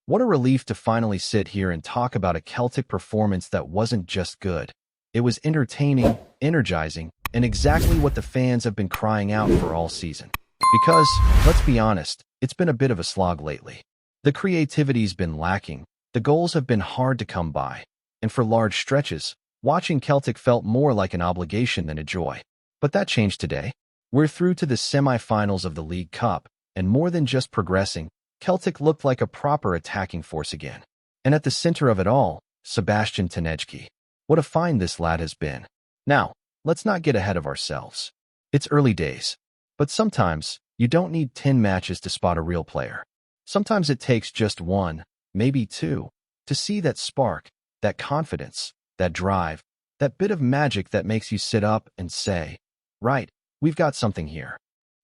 What a relief to finally sit here and talk about a Celtic performance that wasn't just good. It was entertaining, energizing, and exactly what the fans have been crying out for all season. Because, let's be honest, it's been a bit of a slog lately. The creativity's been lacking, the goals have been hard to come by, and for large stretches, watching Celtic felt more like an obligation than a joy. But that changed today. We're through to the semi-finals of the League Cup, and more than just progressing, Celtic looked like a proper attacking force again. And at the center of it all, Sebastian Tanecki. What a find this lad has been. Now, let's not get ahead of ourselves. It's early days. But sometimes, you don't need 10 matches to spot a real player. Sometimes it takes just one, maybe two, to see that spark, that confidence, that drive, that bit of magic that makes you sit up and say, right, we've got something here.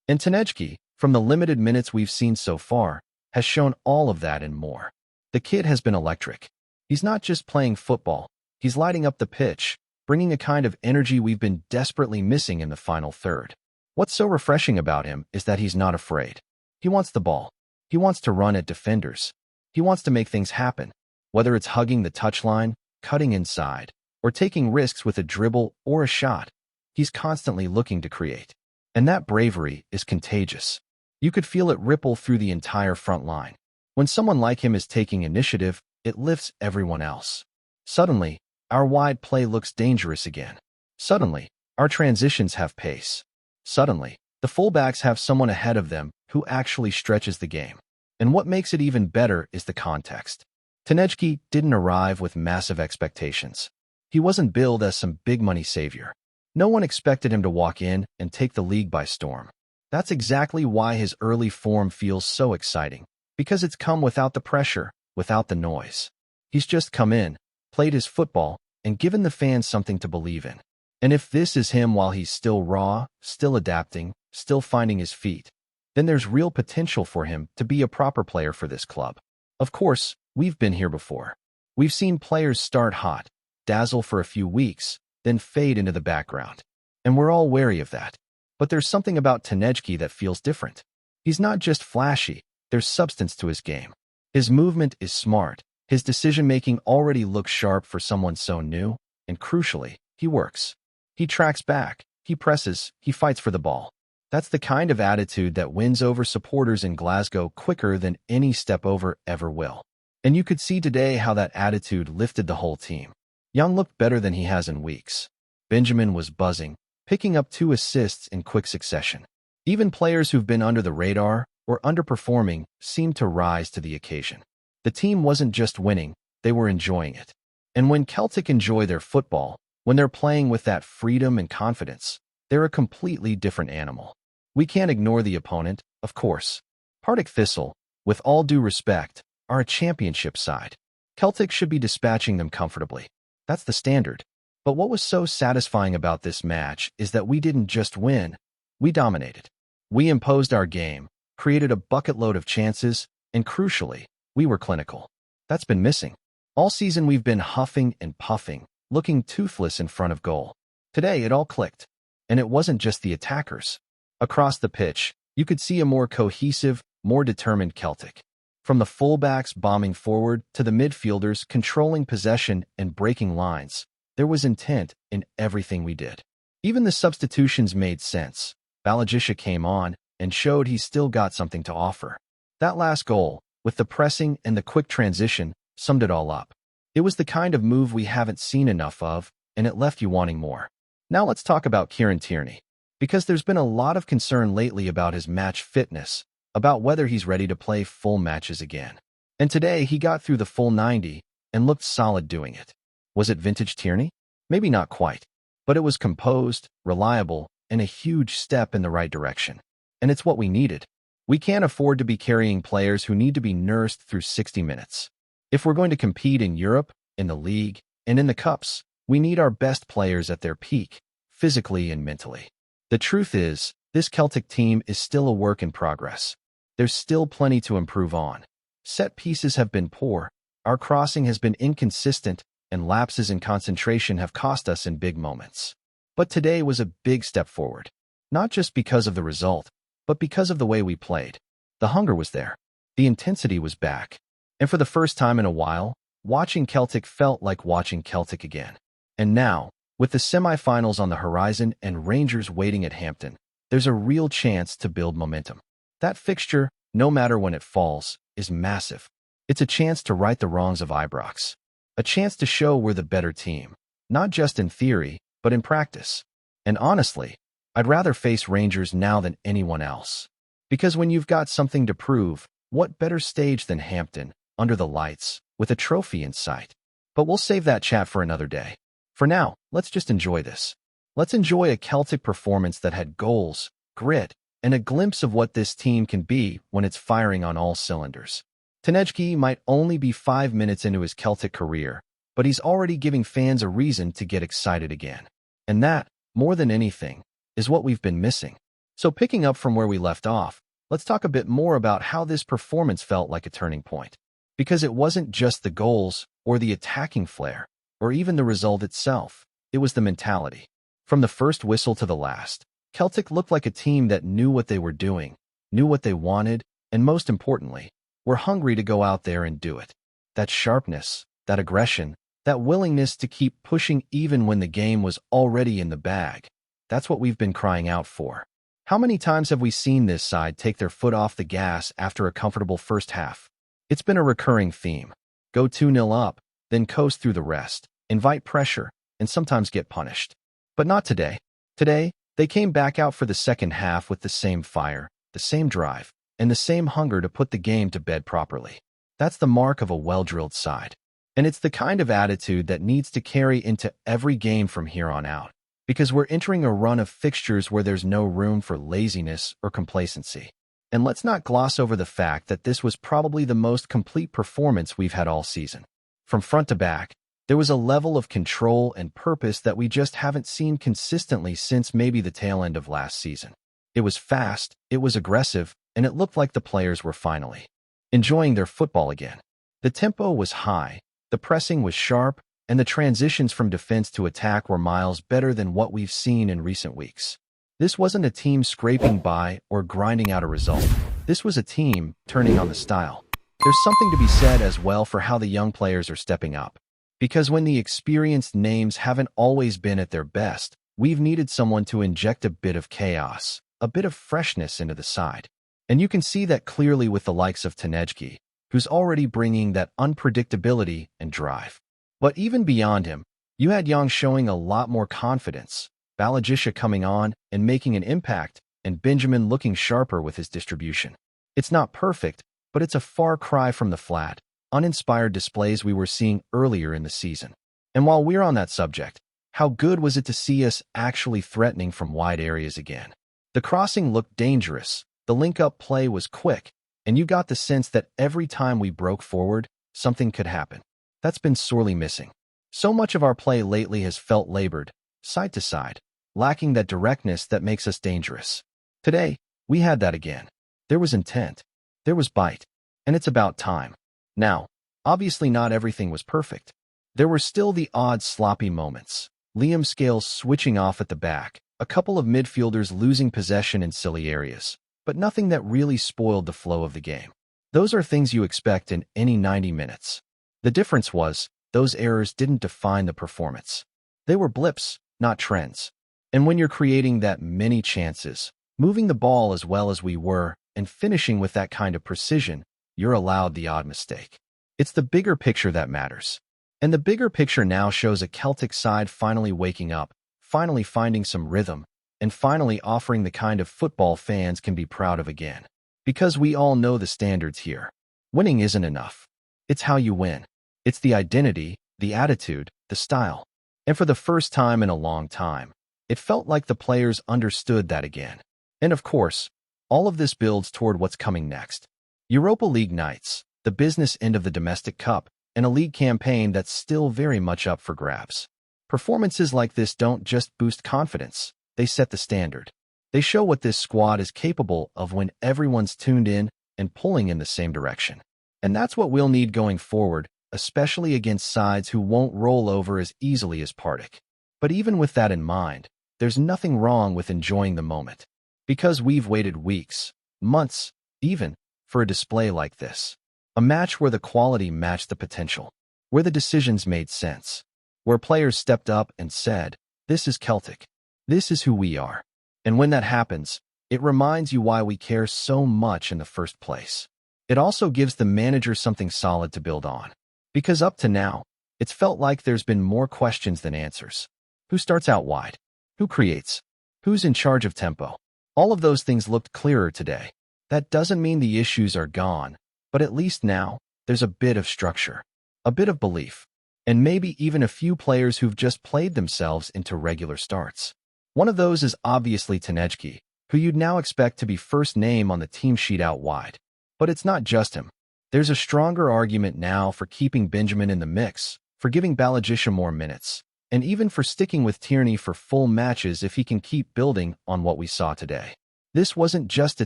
And Tanecki, from the limited minutes we've seen so far, has shown all of that and more. The kid has been electric. He's not just playing football, he's lighting up the pitch, bringing a kind of energy we've been desperately missing in the final third. What's so refreshing about him is that he's not afraid. He wants the ball. He wants to run at defenders. He wants to make things happen, whether it's hugging the touchline, cutting inside, or taking risks with a dribble or a shot. He's constantly looking to create. And that bravery is contagious. You could feel it ripple through the entire front line. When someone like him is taking initiative, it lifts everyone else. Suddenly, our wide play looks dangerous again. Suddenly, our transitions have pace. Suddenly, the fullbacks have someone ahead of them who actually stretches the game. And what makes it even better is the context. Tanecki didn't arrive with massive expectations. He wasn't billed as some big-money savior. No one expected him to walk in and take the league by storm. That's exactly why his early form feels so exciting, because it's come without the pressure, without the noise. He's just come in, played his football, and given the fans something to believe in. And if this is him while he's still raw, still adapting, still finding his feet, then there's real potential for him to be a proper player for this club. Of course, we've been here before. We've seen players start hot, dazzle for a few weeks, then fade into the background. And we're all wary of that. But there's something about Tanecki that feels different. He's not just flashy, there's substance to his game. His movement is smart, his decision-making already looks sharp for someone so new, and crucially, he works. He tracks back, he presses, he fights for the ball. That's the kind of attitude that wins over supporters in Glasgow quicker than any step-over ever will. And you could see today how that attitude lifted the whole team. Young looked better than he has in weeks. Benjamin was buzzing, picking up 2 assists in quick succession. Even players who've been under the radar or underperforming seemed to rise to the occasion. The team wasn't just winning, they were enjoying it. And when Celtic enjoy their football, when they're playing with that freedom and confidence, they're a completely different animal. We can't ignore the opponent, of course. Partick Thistle, with all due respect, are a championship side. Celtic should be dispatching them comfortably. That's the standard. But what was so satisfying about this match is that we didn't just win, we dominated. We imposed our game, created a bucket load of chances, and crucially, we were clinical. That's been missing. All season we've been huffing and puffing, looking toothless in front of goal. Today it all clicked. And it wasn't just the attackers. Across the pitch, you could see a more cohesive, more determined Celtic. From the fullbacks bombing forward to the midfielders controlling possession and breaking lines, there was intent in everything we did. Even the substitutions made sense. Balajisha came on and showed he's still got something to offer. That last goal, with the pressing and the quick transition, summed it all up. It was the kind of move we haven't seen enough of, and it left you wanting more. Now let's talk about Kieran Tierney, because there's been a lot of concern lately about his match fitness, about whether he's ready to play full matches again. And today he got through the full 90 and looked solid doing it. Was it vintage Tierney? Maybe not quite, but it was composed, reliable, and a huge step in the right direction. And it's what we needed. We can't afford to be carrying players who need to be nursed through 60 minutes. If we're going to compete in Europe, in the league, and in the cups, we need our best players at their peak, physically and mentally. The truth is, this Celtic team is still a work in progress. There's still plenty to improve on. Set pieces have been poor, our crossing has been inconsistent, and lapses in concentration have cost us in big moments. But today was a big step forward. Not just because of the result, but because of the way we played. The hunger was there. The intensity was back. And for the first time in a while, watching Celtic felt like watching Celtic again. And now, with the semifinals on the horizon and Rangers waiting at Hampton, there's a real chance to build momentum. That fixture, no matter when it falls, is massive. It's a chance to right the wrongs of Ibrox. A chance to show we're the better team, not just in theory, but in practice. And honestly, I'd rather face Rangers now than anyone else. Because when you've got something to prove, what better stage than Hampton, under the lights, with a trophy in sight? But we'll save that chat for another day. For now, let's just enjoy this. Let's enjoy a Celtic performance that had goals, grit, and a glimpse of what this team can be when it's firing on all cylinders. Tanejki might only be 5 minutes into his Celtic career, but he's already giving fans a reason to get excited again. And that, more than anything, is what we've been missing. So picking up from where we left off, let's talk a bit more about how this performance felt like a turning point. Because it wasn't just the goals, or the attacking flair, or even the result itself. It was the mentality. From the first whistle to the last, Celtic looked like a team that knew what they were doing, knew what they wanted, and most importantly, were hungry to go out there and do it. That sharpness, that aggression, that willingness to keep pushing even when the game was already in the bag. That's what we've been crying out for. How many times have we seen this side take their foot off the gas after a comfortable first half? It's been a recurring theme. Go 2-0 up, then coast through the rest, invite pressure, and sometimes get punished. But not today. Today, they came back out for the second half with the same fire, the same drive, and the same hunger to put the game to bed properly. That's the mark of a well-drilled side. And it's the kind of attitude that needs to carry into every game from here on out. Because we're entering a run of fixtures where there's no room for laziness or complacency. And let's not gloss over the fact that this was probably the most complete performance we've had all season. From front to back, there was a level of control and purpose that we just haven't seen consistently since maybe the tail end of last season. It was fast, it was aggressive, and it looked like the players were finally enjoying their football again. The tempo was high, the pressing was sharp, and the transitions from defense to attack were miles better than what we've seen in recent weeks. This wasn't a team scraping by or grinding out a result. This was a team turning on the style. There's something to be said as well for how the young players are stepping up. Because when the experienced names haven't always been at their best, we've needed someone to inject a bit of chaos, a bit of freshness into the side. And you can see that clearly with the likes of Tanejki, who's already bringing that unpredictability and drive. But even beyond him, you had Young showing a lot more confidence, Balajisha coming on and making an impact, and Benjamin looking sharper with his distribution. It's not perfect, but it's a far cry from the flat, uninspired displays we were seeing earlier in the season. And while we're on that subject, how good was it to see us actually threatening from wide areas again? The crossing looked dangerous, the link-up play was quick, and you got the sense that every time we broke forward, something could happen. That's been sorely missing. So much of our play lately has felt labored, side to side, lacking that directness that makes us dangerous. Today, we had that again. There was intent. There was bite. And it's about time. Now, obviously not everything was perfect. There were still the odd sloppy moments. Liam Scales switching off at the back, a couple of midfielders losing possession in silly areas, but nothing that really spoiled the flow of the game. Those are things you expect in any 90 minutes. The difference was, those errors didn't define the performance. They were blips, not trends. And when you're creating that many chances, moving the ball as well as we were, and finishing with that kind of precision, you're allowed the odd mistake. It's the bigger picture that matters. And the bigger picture now shows a Celtic side finally waking up, finally finding some rhythm, and finally offering the kind of football fans can be proud of again. Because we all know the standards here. Winning isn't enough. It's how you win. It's the identity, the attitude, the style. And for the first time in a long time, it felt like the players understood that again. And of course, all of this builds toward what's coming next. Europa League nights, the business end of the domestic cup, and a league campaign that's still very much up for grabs. Performances like this don't just boost confidence, they set the standard. They show what this squad is capable of when everyone's tuned in and pulling in the same direction. And that's what we'll need going forward, especially against sides who won't roll over as easily as Partick. But even with that in mind, there's nothing wrong with enjoying the moment. Because we've waited weeks, months, even, for a display like this. A match where the quality matched the potential, where the decisions made sense, where players stepped up and said, "This is Celtic. This is who we are." And when that happens, it reminds you why we care so much in the first place. It also gives the manager something solid to build on. Because up to now, it's felt like there's been more questions than answers. Who starts out wide? Who creates? Who's in charge of tempo? All of those things looked clearer today. That doesn't mean the issues are gone, but at least now, there's a bit of structure, a bit of belief, and maybe even a few players who've just played themselves into regular starts. One of those is obviously Tanejki, who you'd now expect to be first name on the team sheet out wide. But it's not just him. There's a stronger argument now for keeping Benjamin in the mix, for giving Balajisha more minutes, and even for sticking with Tierney for full matches if he can keep building on what we saw today. This wasn't just a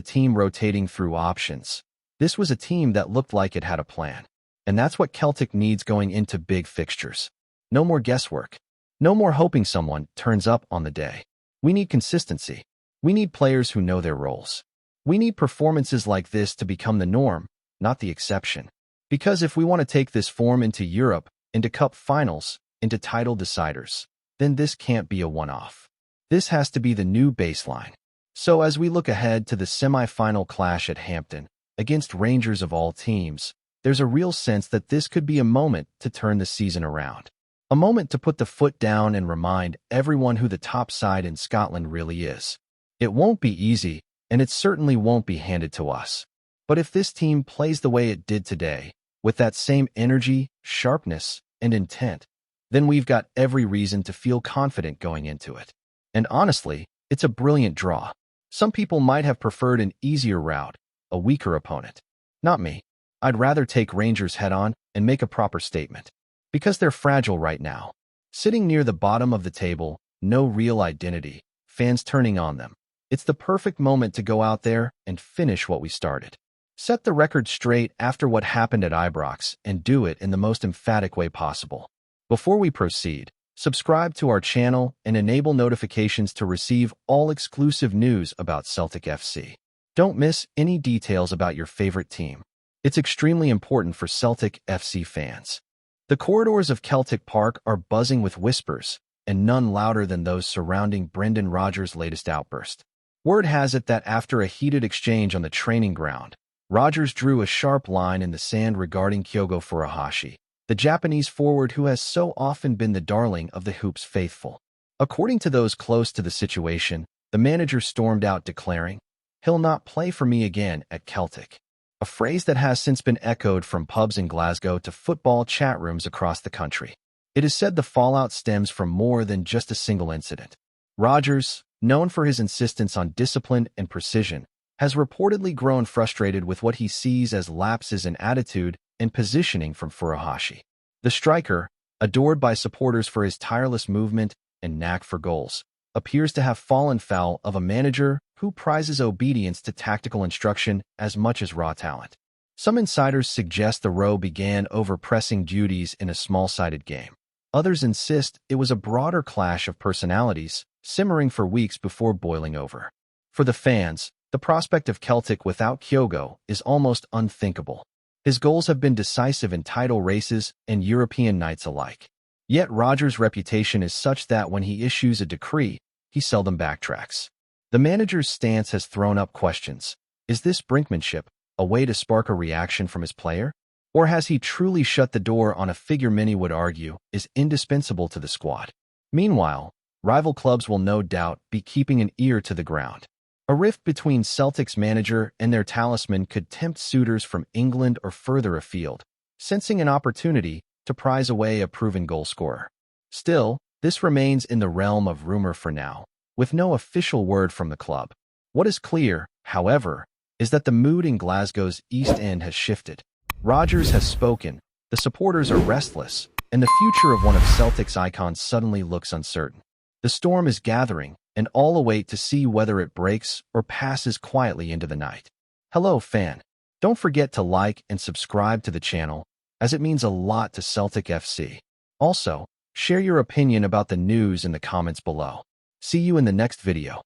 team rotating through options. This was a team that looked like it had a plan. And that's what Celtic needs going into big fixtures. No more guesswork. No more hoping someone turns up on the day. We need consistency. We need players who know their roles. We need performances like this to become the norm, not the exception. Because if we want to take this form into Europe, into cup finals, into title deciders, then this can't be a one-off. This has to be the new baseline. So as we look ahead to the semi-final clash at Hampton, against Rangers of all teams, there's a real sense that this could be a moment to turn the season around. A moment to put the foot down and remind everyone who the top side in Scotland really is. It won't be easy, and it certainly won't be handed to us. But if this team plays the way it did today, with that same energy, sharpness, and intent, then we've got every reason to feel confident going into it. And honestly, it's a brilliant draw. Some people might have preferred an easier route, a weaker opponent. Not me. I'd rather take Rangers head-on and make a proper statement. Because they're fragile right now. Sitting near the bottom of the table, no real identity, fans turning on them. It's the perfect moment to go out there and finish what we started. Set the record straight after what happened at Ibrox and do it in the most emphatic way possible. Before we proceed, subscribe to our channel and enable notifications to receive all exclusive news about Celtic FC. Don't miss any details about your favorite team. It's extremely important for Celtic FC fans. The corridors of Celtic Park are buzzing with whispers, and none louder than those surrounding Brendan Rodgers' latest outburst. Word has it that after a heated exchange on the training ground, Rodgers drew a sharp line in the sand regarding Kyogo Furuhashi, the Japanese forward who has so often been the darling of the Hoops faithful. According to those close to the situation, the manager stormed out declaring, "He'll not play for me again at Celtic." A phrase that has since been echoed from pubs in Glasgow to football chat rooms across the country. It is said the fallout stems from more than just a single incident. Rodgers, known for his insistence on discipline and precision, has reportedly grown frustrated with what he sees as lapses in attitude and positioning from Furuhashi. The striker, adored by supporters for his tireless movement and knack for goals, appears to have fallen foul of a manager who prizes obedience to tactical instruction as much as raw talent. Some insiders suggest the row began over-pressing duties in a small-sided game. Others insist it was a broader clash of personalities, simmering for weeks before boiling over. For the fans, the prospect of Celtic without Kyogo is almost unthinkable. His goals have been decisive in title races and European nights alike. Yet Rodgers' reputation is such that when he issues a decree, he seldom backtracks. The manager's stance has thrown up questions. Is this brinkmanship, a way to spark a reaction from his player? Or has he truly shut the door on a figure many would argue is indispensable to the squad? Meanwhile, rival clubs will no doubt be keeping an ear to the ground. A rift between Celtic's manager and their talisman could tempt suitors from England or further afield, sensing an opportunity to prize away a proven goalscorer. Still, this remains in the realm of rumor for now, with no official word from the club. What is clear, however, is that the mood in Glasgow's East End has shifted. Rodgers has spoken, the supporters are restless, and the future of one of Celtic's icons suddenly looks uncertain. The storm is gathering, and all await to see whether it breaks or passes quietly into the night. Hello, fan. Don't forget to like and subscribe to the channel, as it means a lot to Celtic FC. Also, share your opinion about the news in the comments below. See you in the next video.